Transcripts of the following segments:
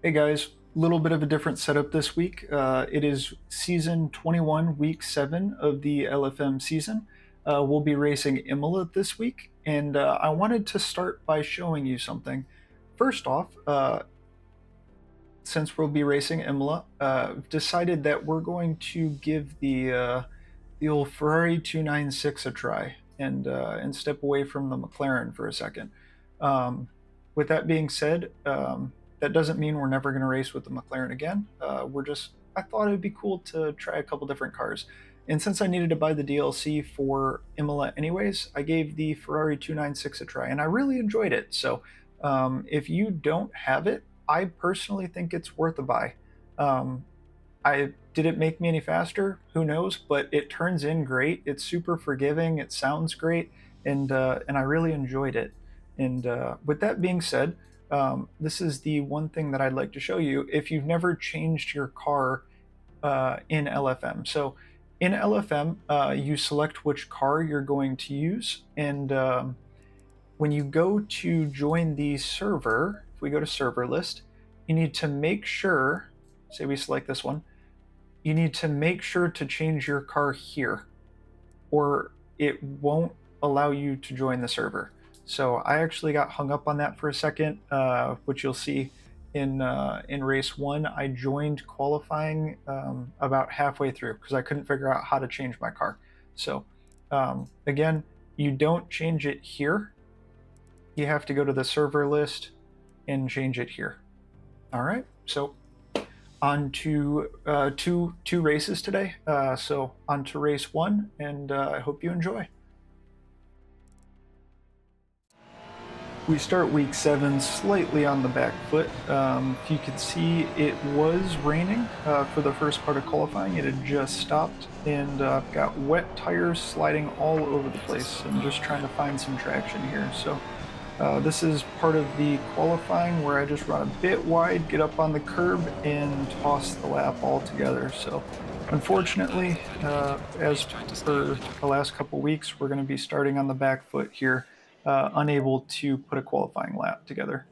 Hey guys, little bit of a different setup this week. It is season 21, week 7 of the LFM season. We'll be racing Imola this week, and I wanted to start by showing you something. First off, since we'll be racing Imola, decided that we're going to give the old Ferrari 296 a try and step away from the McLaren for a second. With that being said, that doesn't mean we're never going to race with the McLaren again. I thought it would be cool to try a couple different cars. And since I needed to buy the DLC for Imola anyways, I gave the Ferrari 296 a try, and I really enjoyed it. So if you don't have it, I personally think it's worth a buy. Um, I did it make me any faster? Who knows? But it turns in great. It's super forgiving. It sounds great, and I really enjoyed it. And with that being said, this is the one thing that I'd like to show you if you've never changed your car in LFM. So in LFM, you select which car you're going to use, and when you go to join the server, if we go to server list, you need to make sure. Say we select this one, you need to make sure to change your car here, or it won't allow you to join the server. So I actually got hung up on that for a second, which you'll see in race one. I joined qualifying about halfway through because I couldn't figure out how to change my car. So again, you don't change it here. You have to go to the server list and change it here. All right. So on to two races today. So on to race one, and I hope you enjoy. We start week 7 slightly on the back foot. If you can see, it was raining for the first part of qualifying. It had just stopped, and got wet tires sliding all over the place, and just trying to find some traction here. So this is part of the qualifying where I just run a bit wide, get up on the curb, and toss the lap altogether. So unfortunately, as per the last couple weeks, we're going to be starting on the back foot here, unable to put a qualifying lap together.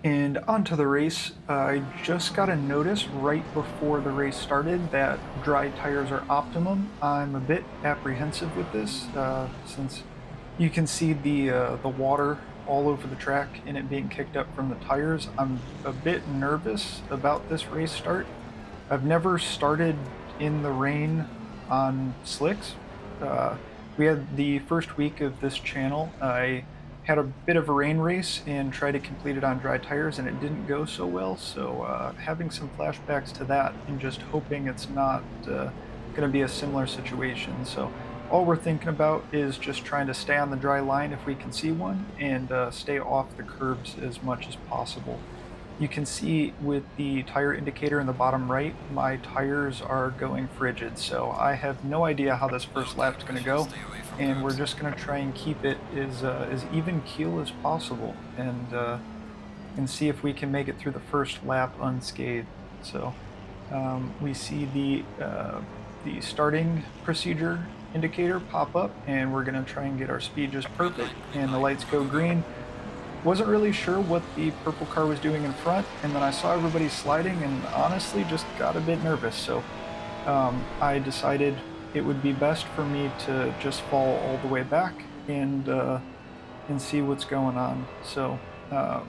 And onto the race, I just got a notice right before the race started that dry tires are optimum. I'm a bit apprehensive with this, since you can see the water all over the track and it being kicked up from the tires. I'm a bit nervous about this race start. I've never started in the rain on slicks. Uh, we had the first week of this channel. I had a bit of a rain race and tried to complete it on dry tires, and it didn't go so well. So having some flashbacks to that and just hoping it's not going to be a similar situation. So all we're thinking about is just trying to stay on the dry line if we can see one, and stay off the curbs as much as possible. You can see with the tire indicator in the bottom right, my tires are going frigid, so I have no idea how this first lap is going to go, and we're just going to try and keep it as even keel as possible, and see if we can make it through the first lap unscathed. So we see the starting procedure indicator pop up, and we're going to try and get our speed just perfect, and the lights go green. Wasn't really sure what the purple car was doing in front, and then I saw everybody sliding and honestly just got a bit nervous. So I decided it would be best for me to just fall all the way back and see what's going on. So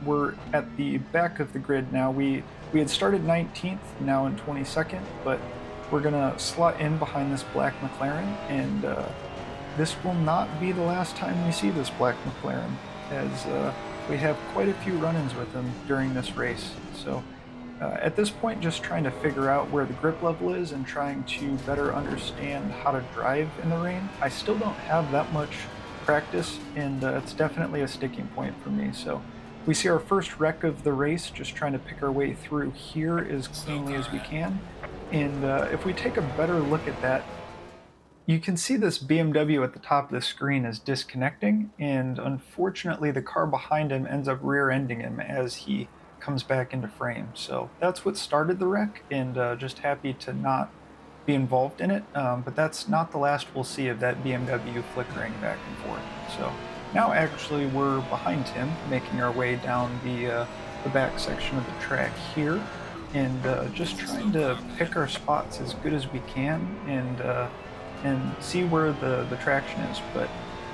we're at the back of the grid now. We had started 19th, now in 22nd, but we're gonna slot in behind this black McLaren, and this will not be the last time we see this black McLaren, as we have quite a few run-ins with him during this race. So at this point, just trying to figure out where the grip level is and trying to better understand how to drive in the rain. I still don't have that much practice, and it's definitely a sticking point for me. So we see our first wreck of the race, just trying to pick our way through here as cleanly as we can. And if we take a better look at that, you can see this BMW at the top of the screen is disconnecting, and unfortunately the car behind him ends up rear-ending him as he comes back into frame. So that's what started the wreck, and just happy to not be involved in it. But that's not the last we'll see of that BMW flickering back and forth. So Now actually we're behind him, making our way down the back section of the track here, and just trying to pick our spots as good as we can, and see where the traction is. But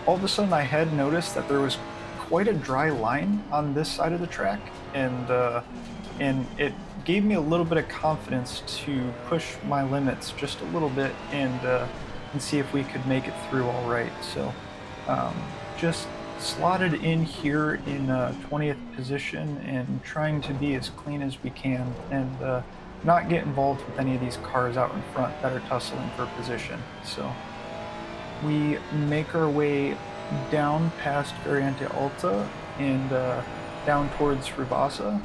all of a sudden, I had noticed that there was quite a dry line on this side of the track, and it gave me a little bit of confidence to push my limits just a little bit, and see if we could make it through all right. So just slotted in here in 20th position and trying to be as clean as we can, and not get involved with any of these cars out in front that are tussling for position. So we make our way down past Variante Alta, and down towards Rivasa,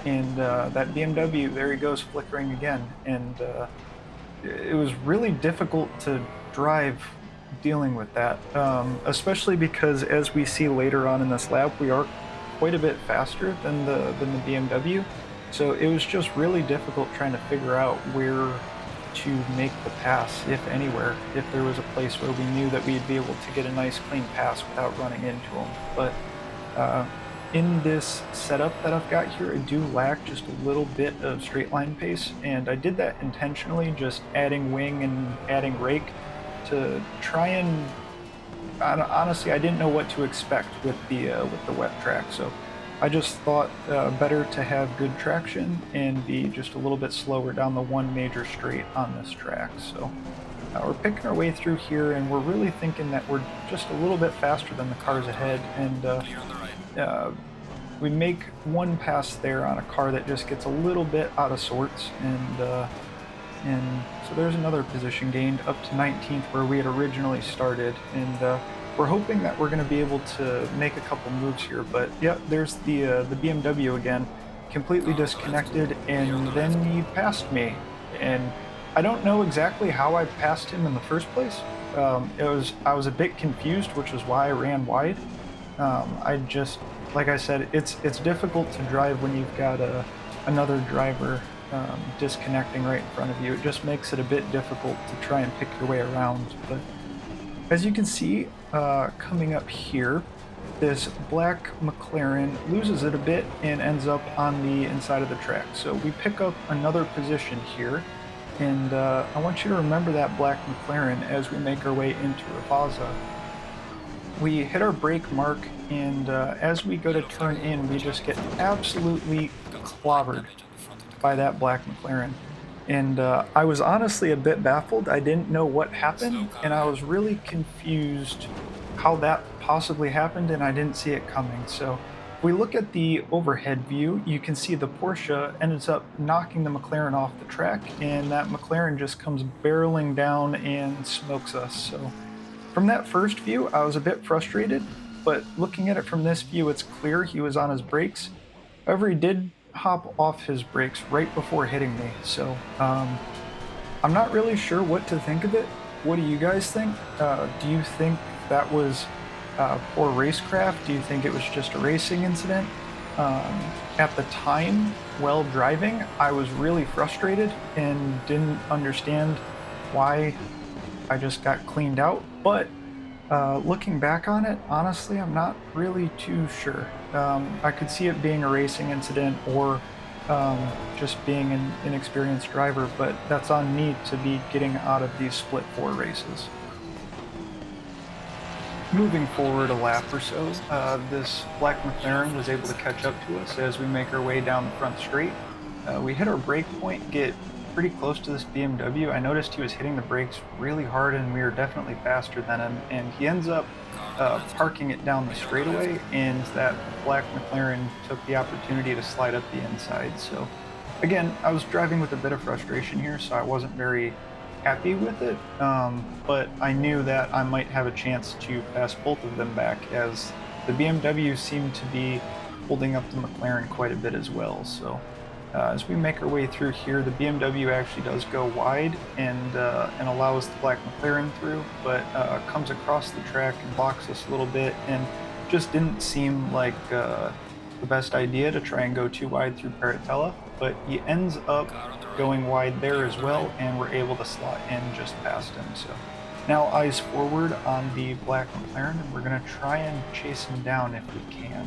and that BMW, there he goes flickering again, and it was really difficult to drive dealing with that, especially because, as we see later on in this lap, we are quite a bit faster than the BMW. So it was just really difficult trying to figure out where to make the pass, if anywhere, if there was a place where we knew that we'd be able to get a nice clean pass without running into them. But uh, in this setup that I've got here, I do lack just a little bit of straight line pace, and I did that intentionally, just adding wing and adding rake to try and honestly, I didn't know what to expect with the wet track, so I just thought better to have good traction and be just a little bit slower down the one major straight on this track. So we're picking our way through here, and we're really thinking that we're just a little bit faster than the cars ahead, and uh, we make one pass there on a car that just gets a little bit out of sorts, and so there's another position gained up to 19th where we had originally started, and we're hoping that we're going to be able to make a couple moves here. But yeah, there's the BMW again, completely disconnected, and then he passed me, and I don't know exactly how I passed him in the first place. I was a bit confused, which is why I ran wide. I just, like I said, it's difficult to drive when you've got another driver disconnecting right in front of you. It just makes it a bit difficult to try and pick your way around. But as you can see, coming up here, this black McLaren loses it a bit and ends up on the inside of the track. So we pick up another position here, and I want you to remember that black McLaren as we make our way into Ravaza. We hit our brake mark, and as we go to turn in, we just get absolutely clobbered by that black McLaren. And I was honestly a bit baffled. I didn't know what happened, and I was really confused how that possibly happened, and I didn't see it coming. So if we look at the overhead view, you can see the Porsche ends up knocking the McLaren off the track, and that McLaren just comes barreling down and smokes us. So from that first view, I was a bit frustrated, but looking at it from this view, it's clear he was on his brakes. However, he did hop off his brakes right before hitting me, so I'm not really sure what to think of it. What do you guys think? Do you think that was poor racecraft? Do you think it was just a racing incident? At the time, while driving, I was really frustrated and didn't understand why I just got cleaned out, but looking back on it, honestly, I'm not really too sure. I could see it being a racing incident, or just being an inexperienced driver, but that's on me to be getting out of these split four races. Moving forward a lap or so, this black McLaren was able to catch up to us as we make our way down the front straight. We hit our brake point, get pretty close to this BMW. I noticed he was hitting the brakes really hard, and we were definitely faster than him, and he ends up parking it down the straightaway, and that black McLaren took the opportunity to slide up the inside. So again, I was driving with a bit of frustration here, so I wasn't very happy with it, but I knew that I might have a chance to pass both of them back, as the BMW seemed to be holding up the McLaren quite a bit as well. So as we make our way through here, the BMW actually does go wide, and allows the black McLaren through, but comes across the track and blocks us a little bit, and just didn't seem like the best idea to try and go too wide through Paratella, but he ends up going wide there as well, and we're able to slot in just past him. So Now eyes forward on the black McLaren, and we're going to try and chase him down if we can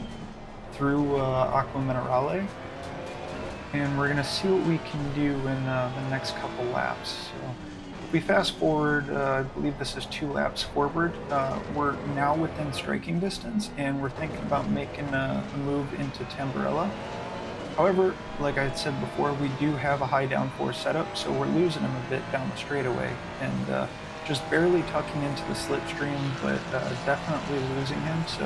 through Aqua Minerale, and we're going to see what we can do in the next couple laps. So if we fast forward, I believe this is 2 laps forward, we're now within striking distance, and we're thinking about making a move into Tamburella. However, like I had said before, we do have a high downforce setup, so we're losing him a bit down the straightaway, and just barely tucking into the slipstream, but definitely losing him. So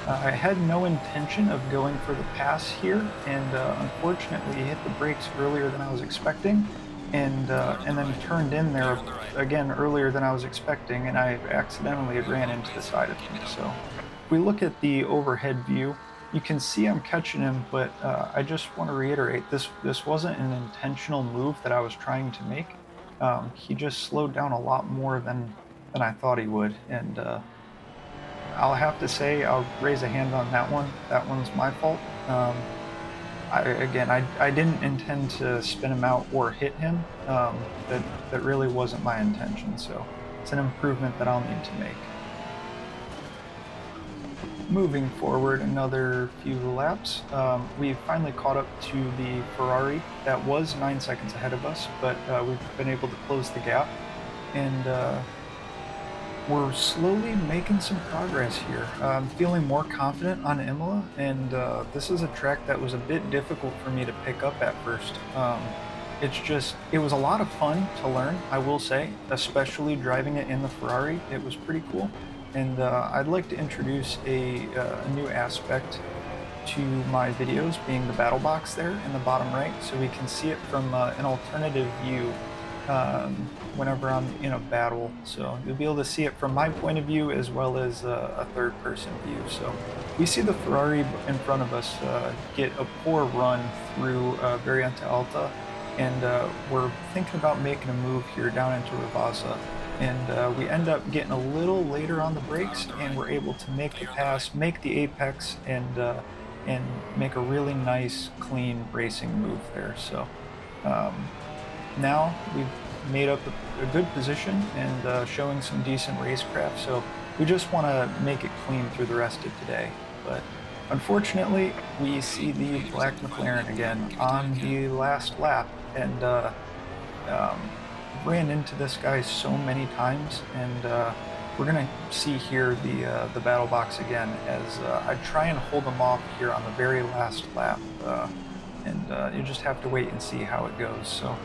I had no intention of going for the pass here, and unfortunately he hit the brakes earlier than I was expecting, and then turned in there again earlier than I was expecting, and I accidentally ran into the side of him. So if we look at the overhead view, you can see I'm catching him, but I just want to reiterate, this wasn't an intentional move that I was trying to make. He just slowed down a lot more than I thought he would, and I'll have to say I'll raise a hand on that one. That one's my fault. I didn't intend to spin him out or hit him. That really wasn't my intention. So it's an improvement that I'll need to make. Moving forward another few laps, we finally caught up to the Ferrari that was 9 seconds ahead of us, but we've been able to close the gap, and we're slowly making some progress here. I'm feeling more confident on Imola, and this is a track that was a bit difficult for me to pick up at first. It was a lot of fun to learn, I will say, especially driving it in the Ferrari. It was pretty cool. And I'd like to introduce a new aspect to my videos, being the battle box there in the bottom right, so we can see it from an alternative view whenever I'm in a battle. So you'll be able to see it from my point of view as well as a third-person view. So we see the Ferrari in front of us get a poor run through Variante Alta, and we're thinking about making a move here down into Ravazza. And we end up getting a little later on the brakes, and we're able to make the pass, make the apex, and make a really nice, clean racing move there. So now we've made up a good position and showing some decent racecraft. So we just want to make it clean through the rest of today. But unfortunately, we see the black McLaren again on the last lap, and ran into this guy so many times, and we're gonna see here the battle box again as I try and hold him off here on the very last lap, and you just have to wait and see how it goes. So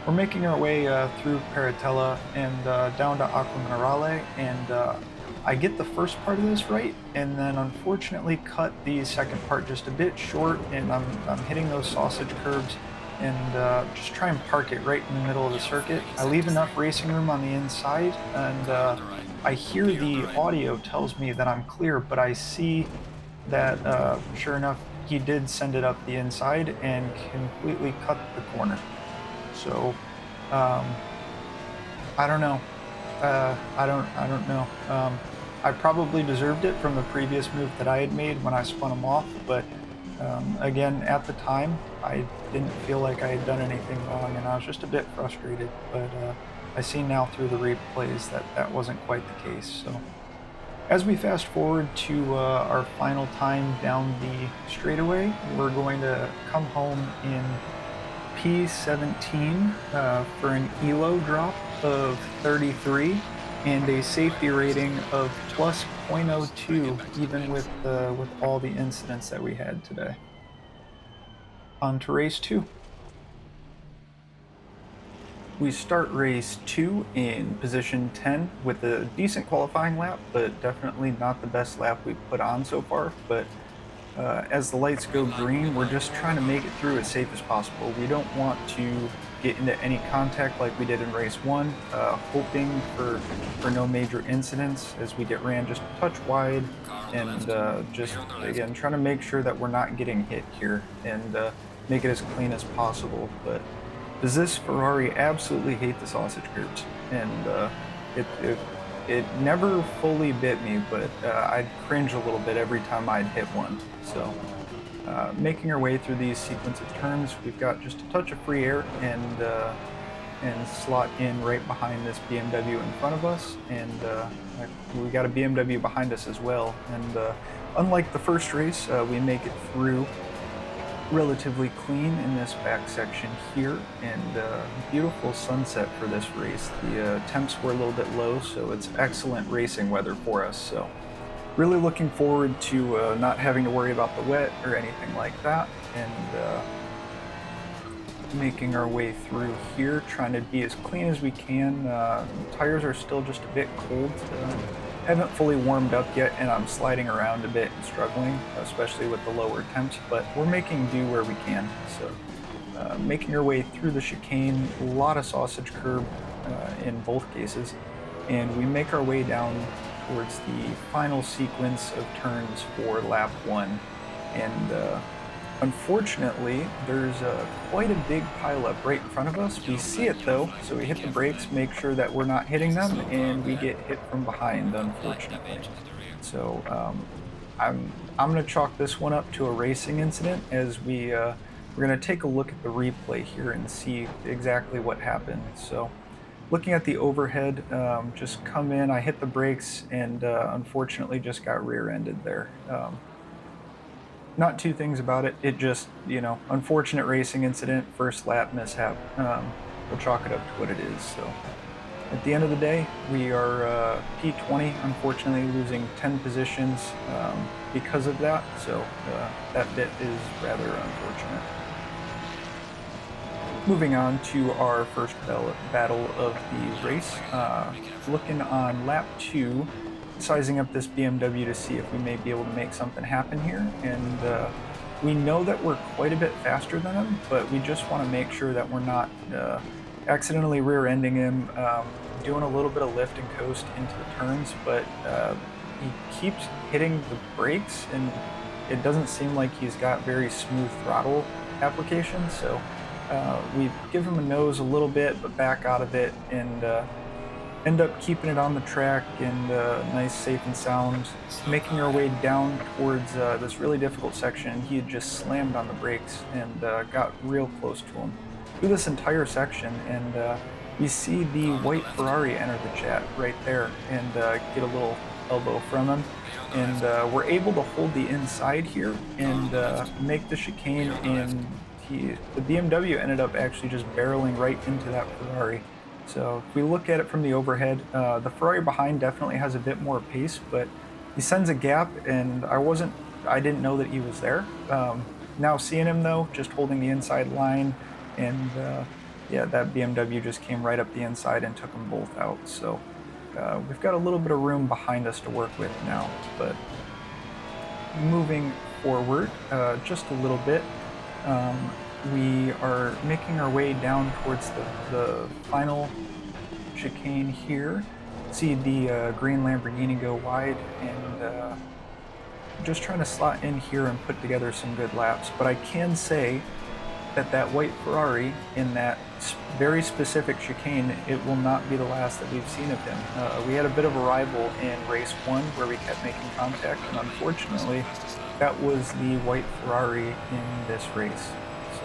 we're making our way through Paratella and down to Aqua Minerale, and I get the first part of this right, and then unfortunately cut the second part just a bit short, and I'm hitting those sausage curves, and just try and park it right in the middle of the circuit. I leave enough racing room on the inside, and I hear the audio tells me that I'm clear, but I see that sure enough, he did send it up the inside and completely cut the corner. So I don't know. I don't know. I probably deserved it from the previous move that I had made when I spun him off, but again, at the time, I didn't feel like I had done anything wrong, and I was just a bit frustrated. But I see now through the replays that that wasn't quite the case. So as we fast forward to our final time down the straightaway, we're going to come home in P17 for an ELO drop of 33 and a safety rating of plus 0.02, even with all the incidents that we had today. On to race 2. We start race 2 in position 10 with a decent qualifying lap, but definitely not the best lap we've put on so far. But as the lights go green, we're just trying to make it through as safe as possible. We don't want to get into any contact like we did in race 1, hoping for no major incidents as we get ran just a touch wide, and just, again, trying to make sure that we're not getting hit here and make it as clean as possible. But does this Ferrari absolutely hate the sausage curbs? And it never fully bit me, but I'd cringe a little bit every time I'd hit one. So making our way through these sequence of turns, we've got just a touch of free air, and and slot in right behind this BMW in front of us, and we got a BMW behind us as well. And unlike the first race, we make it through relatively clean in this back section here, and beautiful sunset for this race. The temps were a little bit low, so it's excellent racing weather for us. So really looking forward to not having to worry about the wet or anything like that, and making our way through here, trying to be as clean as we can. Tires are still just a bit cold. Haven't fully warmed up yet, and I'm sliding around a bit and struggling, especially with the lower temps, but we're making do where we can. So making our way through the chicane, a lot of sausage curb in both cases, and we make our way down towards the final sequence of turns for lap 1. And unfortunately, there's quite a big pileup right in front of us. We see it though, so we hit the brakes, make sure that we're not hitting them, and we get hit from behind, unfortunately. So I'm going to chalk this one up to a racing incident, as we're going to take a look at the replay here and see exactly what happened. So looking at the overhead, just come in, I hit the brakes, and unfortunately just got rear-ended there. Not two things about it. It just, unfortunate racing incident, first lap mishap. We'll chalk it up to what it is. So at the end of the day, we are P20, unfortunately losing 10 positions because of that. So that bit is rather unfortunate. Moving on to our first battle of the race. Looking on lap 2, sizing up this BMW to see if we may be able to make something happen here. And we know that we're quite a bit faster than him, but we just want to make sure that we're not accidentally rear-ending him, doing a little bit of lift and coast into the turns, but he keeps hitting the brakes, and it doesn't seem like he's got very smooth throttle application. So we give him a nose a little bit, but back out of it, and end up keeping it on the track, and nice, safe and sound, making our way down towards this really difficult section. He had just slammed on the brakes and got real close to him through this entire section, and we see the white Ferrari enter the chat right there, and get a little elbow from him, and we're able to hold the inside here and make the chicane, and the BMW ended up actually just barreling right into that Ferrari. So if we look at it from the overhead, the Ferrari behind definitely has a bit more pace, but he sends a gap, and I didn't know that he was there. Now seeing him though, just holding the inside line, and yeah, that BMW just came right up the inside and took them both out. So we've got a little bit of room behind us to work with now, but moving forward just a little bit, we are making our way down towards the final chicane here. See the green Lamborghini go wide, and just trying to slot in here and put together some good laps. But I can say that white Ferrari in that very specific chicane, it will not be the last that we've seen of him. We had a bit of a rival in race 1 where we kept making contact, and unfortunately that was the white Ferrari in this race. So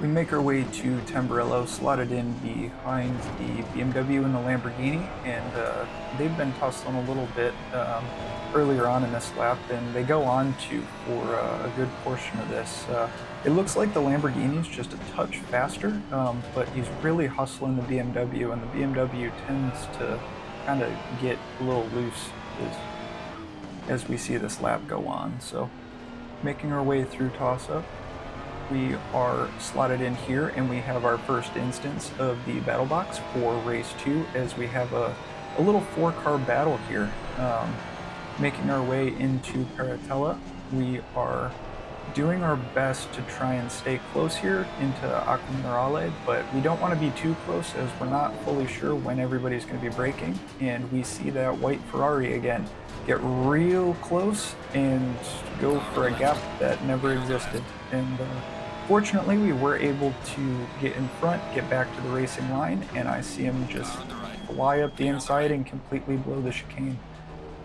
we make our way to Tamburello, slotted in behind the BMW and the Lamborghini, and they've been tussling a little bit earlier on in this lap, and they go on for a good portion of this. It looks like the Lamborghini's just a touch faster, but he's really hustling the BMW, and the BMW tends to kind of get a little loose as we see this lap go on. So making our way through toss-up, we are slotted in here, and we have our first instance of the battle box for race 2, as we have a little 4-car battle here. Making our way into Paratella, we are doing our best to try and stay close here into Acqua Minerale, but we don't want to be too close, as we're not fully sure when everybody's going to be braking. And we see that white Ferrari again get real close and go for a gap that never existed. And fortunately, we were able to get in front, get back to the racing line, and I see him just fly up the inside and completely blow the chicane.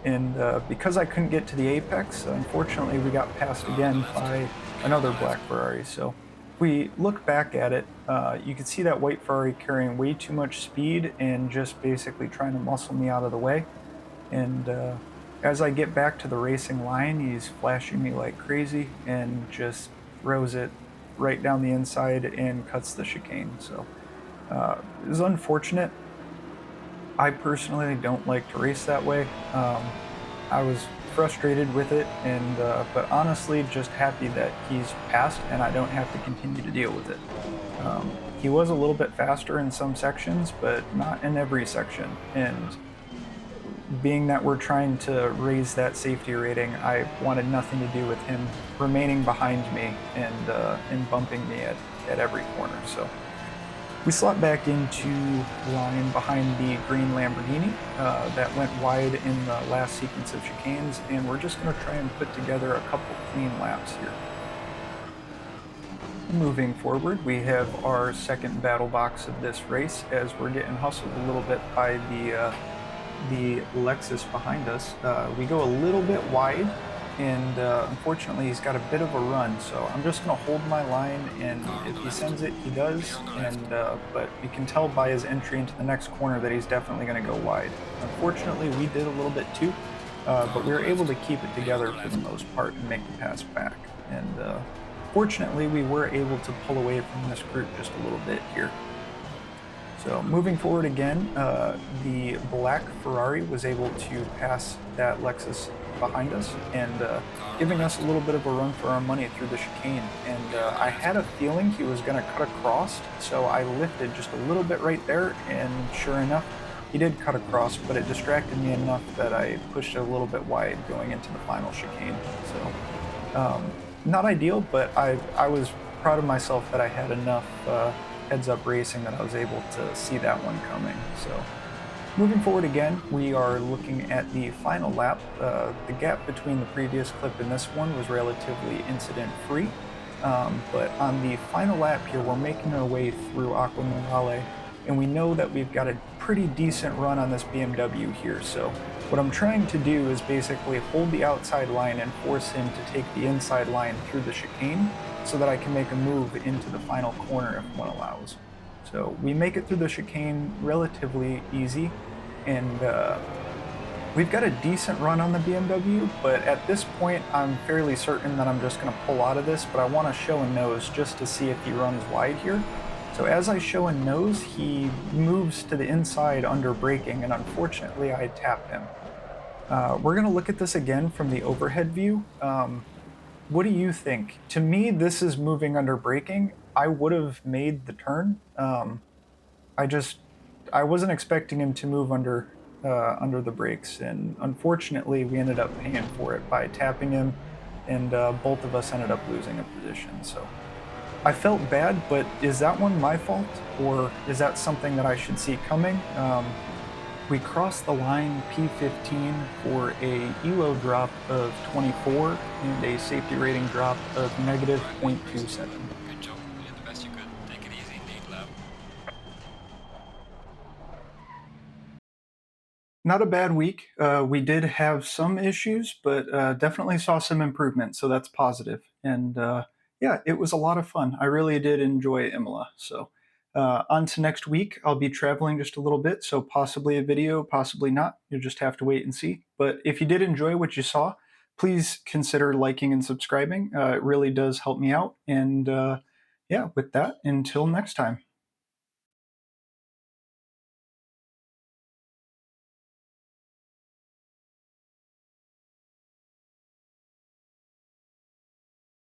And because I couldn't get to the apex, unfortunately we got passed again by another black Ferrari. So if we look back at it, you can see that white Ferrari carrying way too much speed and just basically trying to muscle me out of the way. And as I get back to the racing line, he's flashing me like crazy and just throws it right down the inside and cuts the chicane. So it was unfortunate. I personally don't like to race that way. I was frustrated with it, and but honestly, just happy that he's passed and I don't have to continue to deal with it. He was a little bit faster in some sections, but not in every section. And being that we're trying to raise that safety rating, I wanted nothing to do with him remaining behind me and bumping me at every corner. So we slot back into line behind the green Lamborghini that went wide in the last sequence of chicanes, and we're just going to try and put together a couple clean laps here. Moving forward, we have our second battle box of this race as we're getting hustled a little bit by the Lexus behind us. We go a little bit wide, and unfortunately he's got a bit of a run, so I'm just going to hold my line, and if he sends it, he does. And but we can tell by his entry into the next corner that he's definitely going to go wide. Unfortunately, we did a little bit too, but we were able to keep it together for the most part and make the pass back. And fortunately, we were able to pull away from this group just a little bit here. So moving forward again, the black Ferrari was able to pass that Lexus behind us and giving us a little bit of a run for our money through the chicane. And I had a feeling he was going to cut across, so I lifted just a little bit right there, and sure enough, he did cut across, but it distracted me enough that I pushed it a little bit wide going into the final chicane. So not ideal, but I was proud of myself that I had enough heads up racing that I was able to see that one coming. So moving forward again, we are looking at the final lap. The gap between the previous clip and this one was relatively incident free. But on the final lap here, we're making our way through Aqua Minerale, and we know that we've got a pretty decent run on this BMW here. So what I'm trying to do is basically hold the outside line and force him to take the inside line through the chicane so that I can make a move into the final corner if one allows. So we make it through the chicane relatively easy, and we've got a decent run on the BMW, but at this point I'm fairly certain that I'm just going to pull out of this, but I want to show a nose just to see if he runs wide here. So as I show a nose, he moves to the inside under braking, and unfortunately I tapped him. We're going to look at this again from the overhead view. What do you think? To me, this is moving under braking. I would have made the turn. I just I wasn't expecting him to move under the brakes, and unfortunately, we ended up paying for it by tapping him, and both of us ended up losing a position. So I felt bad, but is that one my fault, or is that something that I should see coming? We crossed the line P15 for a ELO drop of 24 and a safety rating drop of negative 0.27. Good job. You did the best you could. Take it easy indeed, love. Not a bad week. We did have some issues, but definitely saw some improvement, so that's positive. And yeah, it was a lot of fun. I really did enjoy Imola. So on to next week. I'll be traveling just a little bit, so possibly a video, possibly not. You'll just have to wait and see. But if you did enjoy what you saw, please consider liking and subscribing. It really does help me out. And yeah, with that, until next time.